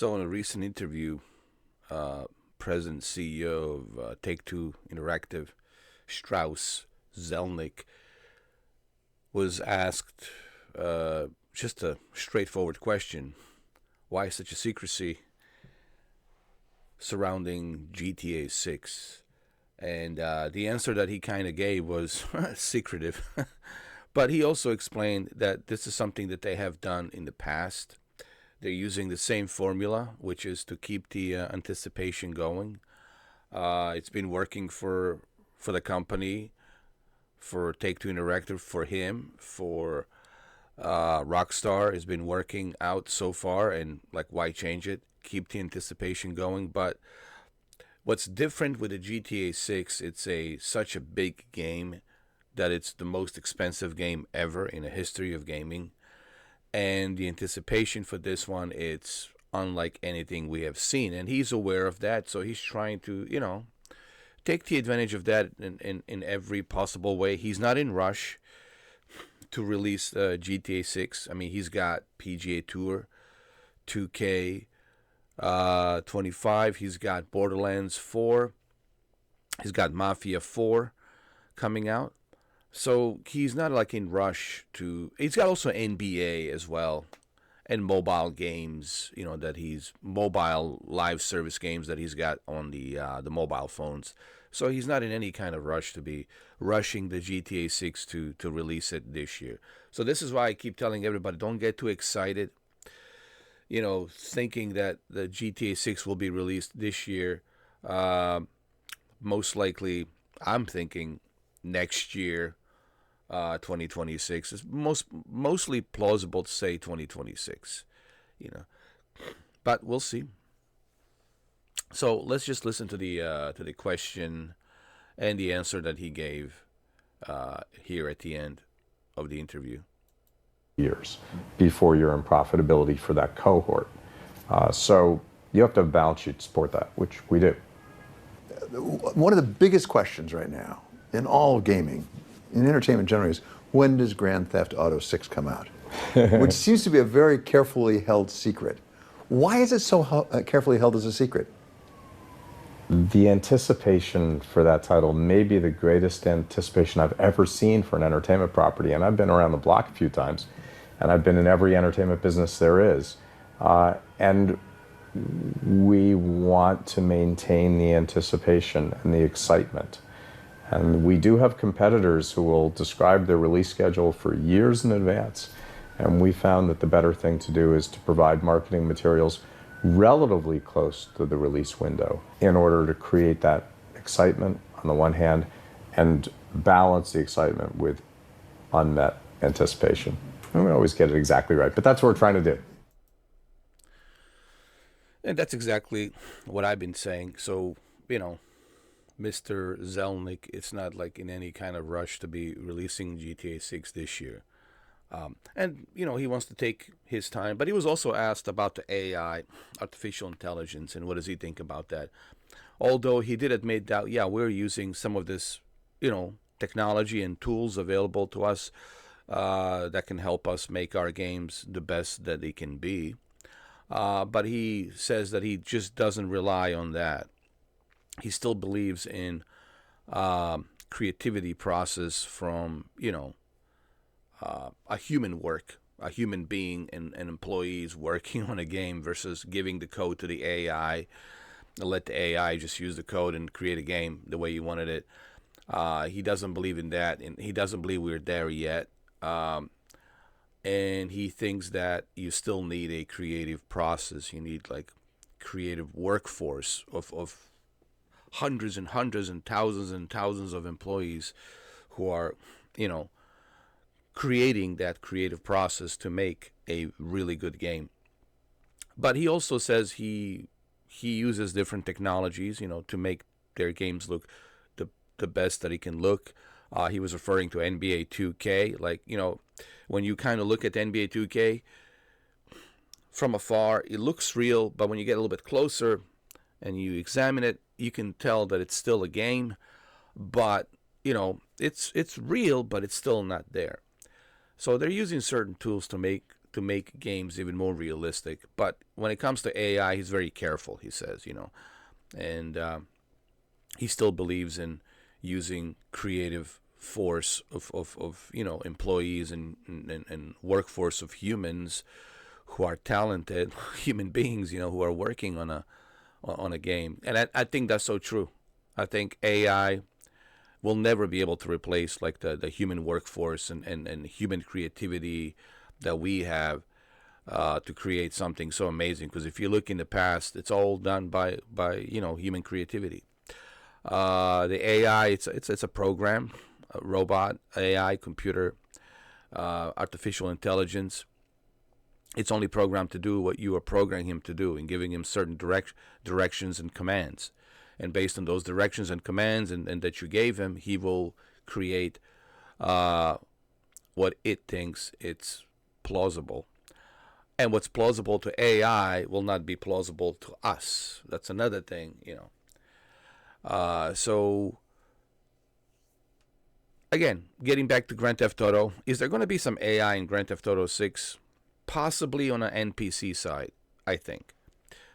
So, in a recent interview, President CEO of Take-Two Interactive, Strauss Zelnick, was asked just a straightforward question: why such a secrecy surrounding GTA 6? And the answer that he kind of gave was secretive. But he also explained that this is something that they have done in the past. They're using the same formula, which is to keep the anticipation going. It's been working for the company, for Take-Two Interactive, for him, for Rockstar. It's been working out so far, and like, why change it? Keep the anticipation going. But what's different with the GTA 6? It's such a big game that it's the most expensive game ever in the history of gaming. And the anticipation for this one, it's unlike anything we have seen. And he's aware of that, so he's trying to, take the advantage of that in every possible way. He's not in rush to release GTA 6. I mean, he's got PGA Tour, 2K, 25. He's got Borderlands 4. He's got Mafia 4 coming out. So he's not like in rush to. He's got also NBA as well, and mobile games. That he's mobile live service games that he's got on the mobile phones. So he's not in any kind of rush to be rushing the GTA 6 to release it this year. So this is why I keep telling everybody, don't get too excited. Thinking that the GTA 6 will be released this year. Most likely, I'm thinking next year. 2026 is mostly plausible to say 2026, but we'll see. So let's just listen to the question and the answer that he gave here at the end of the interview. Years before you're in profitability for that cohort, so you have to have a balance sheet to support that, which we do. One of the biggest questions right now in all gaming, in entertainment generally, is when does Grand Theft Auto 6 come out? Which seems to be a very carefully held secret. Why is it so carefully held as a secret? The anticipation for that title may be the greatest anticipation I've ever seen for an entertainment property. And I've been around the block a few times, and I've been in every entertainment business there is. And we want to maintain the anticipation and the excitement. And we do have competitors who will describe their release schedule for years in advance. And we found that the better thing to do is to provide marketing materials relatively close to the release window in order to create that excitement on the one hand and balance the excitement with unmet anticipation. And we don't always get it exactly right, but that's what we're trying to do. And that's exactly what I've been saying. So, Mr. Zelnick, it's not like in any kind of rush to be releasing GTA 6 this year. And he wants to take his time. But he was also asked about the AI, artificial intelligence, and what does he think about that. Although he did admit that, we're using some of this, technology and tools available to us that can help us make our games the best that they can be. But he says that he just doesn't rely on that. He still believes in creativity process from, a human being and employees working on a game versus giving the code to the AI, let the AI just use the code and create a game the way you wanted it. He doesn't believe in that, and he doesn't believe we're there yet. And he thinks that you still need a creative process. You need like creative workforce of hundreds and hundreds and thousands of employees who are, creating that creative process to make a really good game. But he also says he uses different technologies, to make their games look the best that it can look. He was referring to NBA 2K. Like, when you kind of look at NBA 2K from afar, it looks real, but when you get a little bit closer and you examine it, you can tell that it's still a game, but it's real, but it's still not there. So they're using certain tools to make to make games even more realistic. But when it comes to AI, he's very careful, he says, and he still believes in using creative force of employees and workforce of humans who are talented human beings, who are working on a game. And I think that's so true. I think AI will never be able to replace like the human workforce and human creativity that we have to create something so amazing. Because if you look in the past, it's all done by human creativity. The AI, it's a program, a robot, AI, computer, artificial intelligence. It's only programmed to do what you are programming him to do and giving him certain directions and commands. And based on those directions and commands and that you gave him, he will create what it thinks it's plausible. And what's plausible to AI will not be plausible to us. That's another thing, So, again, getting back to Grand Theft Auto, is there going to be some AI in Grand Theft Auto 6? Possibly on an NPC side, I think.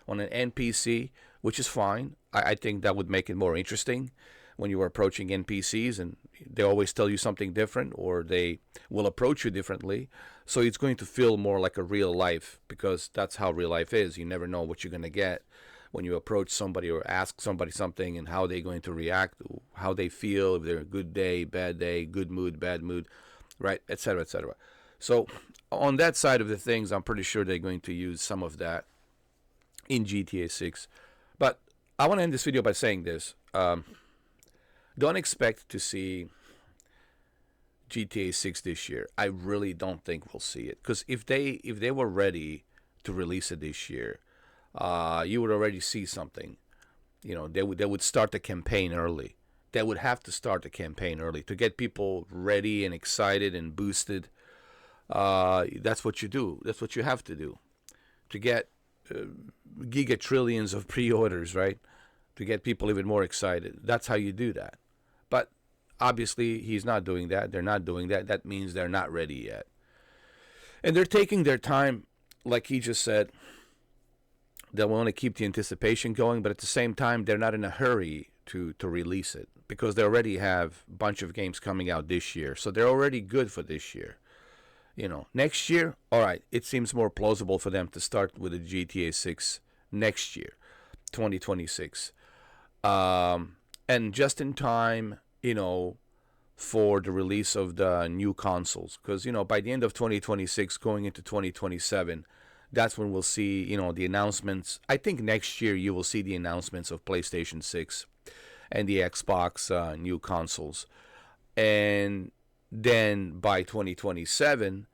On an NPC, which is fine. I think that would make it more interesting when you are approaching NPCs and they always tell you something different or they will approach you differently. So it's going to feel more like a real life because that's how real life is. You never know what you're going to get when you approach somebody or ask somebody something and how they're going to react, how they feel, if they're a good day, good mood, bad mood, right, etc., etc. So on that side of the things, I'm pretty sure they're going to use some of that in GTA 6. But I want to end this video by saying this. Don't expect to see GTA 6 this year. I really don't think we'll see it. Because if they were ready to release it this year, you would already see something. They would start the campaign early. They would have to start the campaign early to get people ready and excited and boosted. That's what you do. That's what you have to do to get gigatrillions of pre-orders, right? To get people even more excited. That's how you do that. But obviously, he's not doing that. They're not doing that. That means they're not ready yet. And they're taking their time, like he just said. They want to keep the anticipation going, but at the same time, they're not in a hurry to release it because they already have a bunch of games coming out this year. So they're already good for this year. Next year, all right, it seems more plausible for them to start with a GTA 6 next year, 2026. And just in time, for the release of the new consoles. Because, by the end of 2026, going into 2027, that's when we'll see, the announcements. I think next year you will see the announcements of PlayStation 6 and the Xbox new consoles. And then by 2027,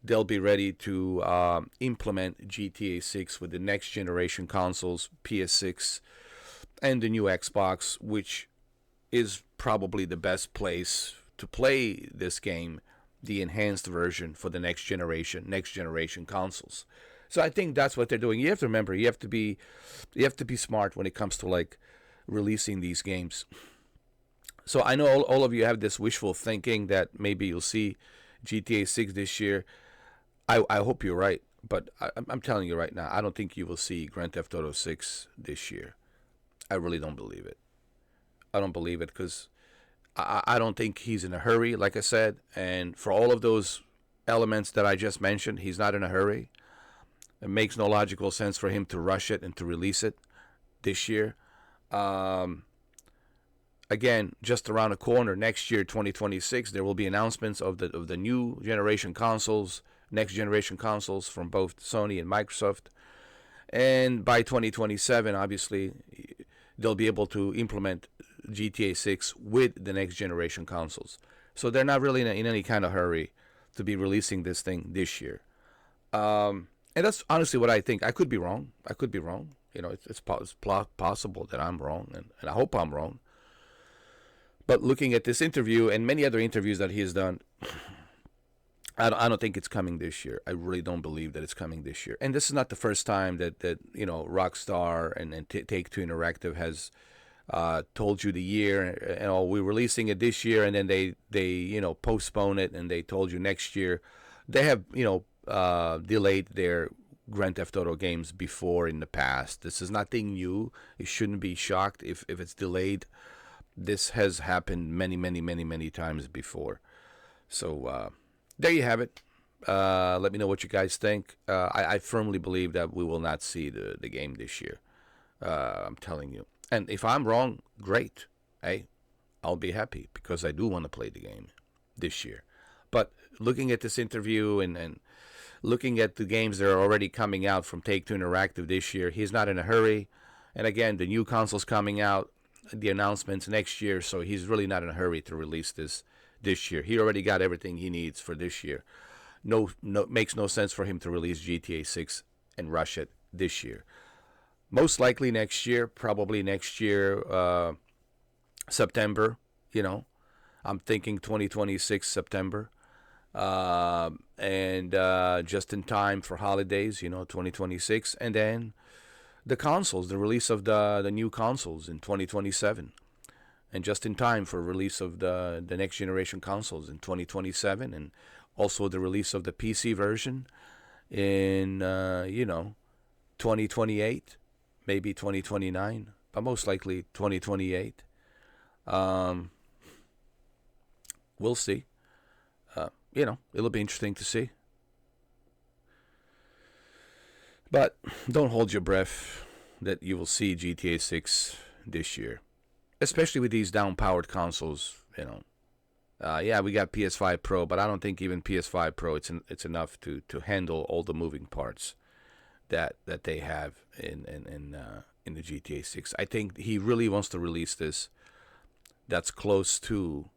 they'll be ready to implement GTA 6 with the next generation consoles, PS6, and the new Xbox, which is probably the best place to play this game, the enhanced version for the next generation consoles. So I think that's what they're doing. You have to remember, you have to be smart when it comes to like releasing these games. So I know all of you have this wishful thinking that maybe you'll see GTA 6 this year. I hope you're right, but I'm telling you right now, I don't think you will see Grand Theft Auto 6 this year. I really don't believe it. I don't believe it because I don't think he's in a hurry, like I said. And for all of those elements that I just mentioned, he's not in a hurry. It makes no logical sense for him to rush it and to release it this year. Again, just around the corner, next year, 2026, there will be announcements of the new generation consoles, next generation consoles from both Sony and Microsoft. And by 2027, obviously, they'll be able to implement GTA 6 with the next generation consoles. So they're not really in any kind of hurry to be releasing this thing this year. And that's honestly what I think. I could be wrong. It's possible that I'm wrong, and I hope I'm wrong. But looking at this interview and many other interviews that he has done, I don't think it's coming this year. I really don't believe that it's coming this year. And this is not the first time that Rockstar and Take-Two Interactive has told you the year. We're releasing it this year, and then they postpone it, and they told you next year. They have delayed their Grand Theft Auto games before in the past. This is nothing new. You shouldn't be shocked if it's delayed. This has happened many, many, many, many times before. So there you have it. Let me know what you guys think. I firmly believe that we will not see the game this year. I'm telling you. And if I'm wrong, great. Hey, I'll be happy because I do want to play the game this year. But looking at this interview and looking at the games that are already coming out from Take-Two Interactive this year, he's not in a hurry. And again, the new console's coming out, the announcements next year, so he's really not in a hurry to release this year. He already got everything he needs for this year. No, makes no sense for him to release GTA 6 and rush it this year. Most likely next year, probably next year, September, I'm thinking 2026 September. And just in time for holidays, 2026. And then the consoles, the release of the new consoles in 2027. And just in time for release of the next generation consoles in 2027. And also the release of the PC version in, 2028, maybe 2029, but most likely 2028. We'll see. It'll be interesting to see. But don't hold your breath that you will see GTA 6 this year, especially with these down-powered consoles. Yeah, we got PS5 Pro, but I don't think even PS5 Pro it's enough to handle all the moving parts that they have in the GTA 6. I think he really wants to release this that's close to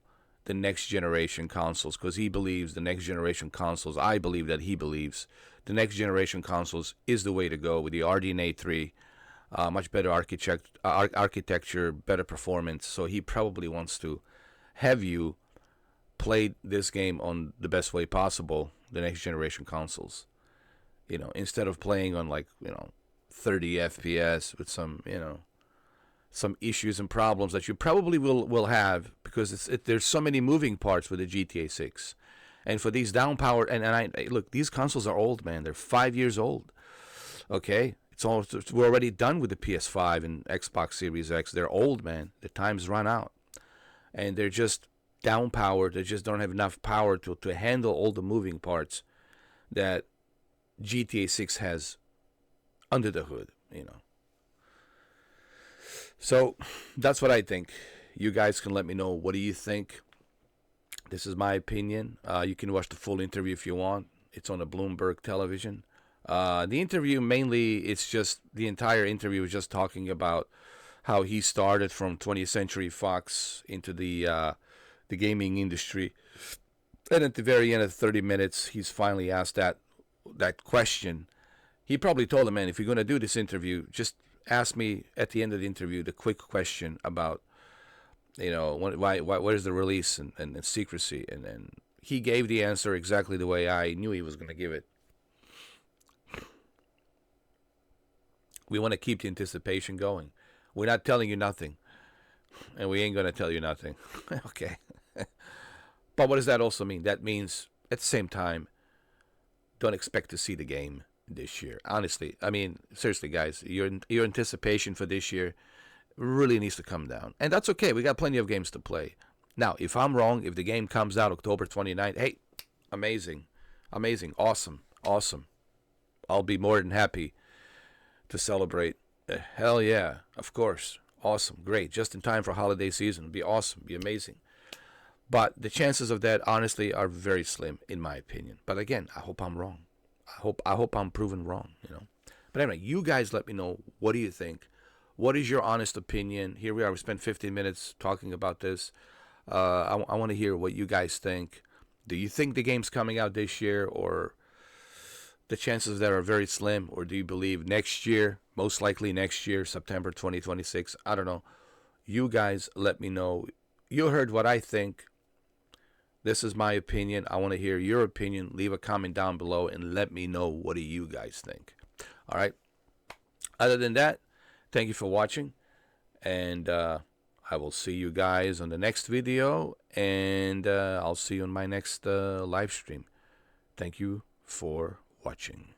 the next generation consoles, because he believes the next generation consoles, I believe that he believes the next generation consoles is the way to go with the RDNA 3, much better architecture, better performance. So he probably wants to have you play this game on the best way possible, the next generation consoles. Instead of playing on 30 FPS with some issues and problems that you probably will have, because there's so many moving parts with the GTA 6. And for these down-powered, and I look, these consoles are old, man. They're 5 years old. Okay? We're already done with the PS5 and Xbox Series X. They're old, man. The time's run out. And they're just down-powered. They just don't have enough power to handle all the moving parts that GTA 6 has under the hood, So that's what I think. You guys can let me know, what do you think? This is my opinion. You can watch the full interview if you want. It's on the Bloomberg television. The interview mainly, the entire interview is just talking about how he started from 20th Century Fox into the gaming industry. And at the very end of 30 minutes, he's finally asked that question. He probably told him, man, if you're going to do this interview, just ask me at the end of the interview the quick question about, why where's the release and Secrecy. And he gave the answer exactly the way I knew he was going to give it. We want to keep the anticipation going. We're not telling you nothing. And we ain't going to tell you nothing. Okay. But what does that also mean? That means, at the same time, don't expect to see the game this year. Honestly, I mean, seriously, guys, your anticipation for this year really needs to come down. And that's okay. We got plenty of games to play. Now, if I'm wrong, if the game comes out October 29th, hey, amazing. Awesome. I'll be more than happy to celebrate. Hell yeah, of course. Awesome, great. Just in time for holiday season. It'd be awesome, be amazing. But the chances of that, honestly, are very slim, in my opinion. But again, I hope I'm wrong. I hope I'm proven wrong, But anyway, you guys let me know, what do you think? What is your honest opinion? Here we are. We spent 15 minutes talking about this. I want to hear what you guys think. Do you think the game's coming out this year, or the chances of that are very slim? Or do you believe next year, most likely next year, September 2026? I don't know. You guys let me know. You heard what I think. This is my opinion. I want to hear your opinion. Leave a comment down below and let me know, what do you guys think? All right. Other than that, thank you for watching. And I will see you guys on the next video. And I'll see you on my next live stream. Thank you for watching.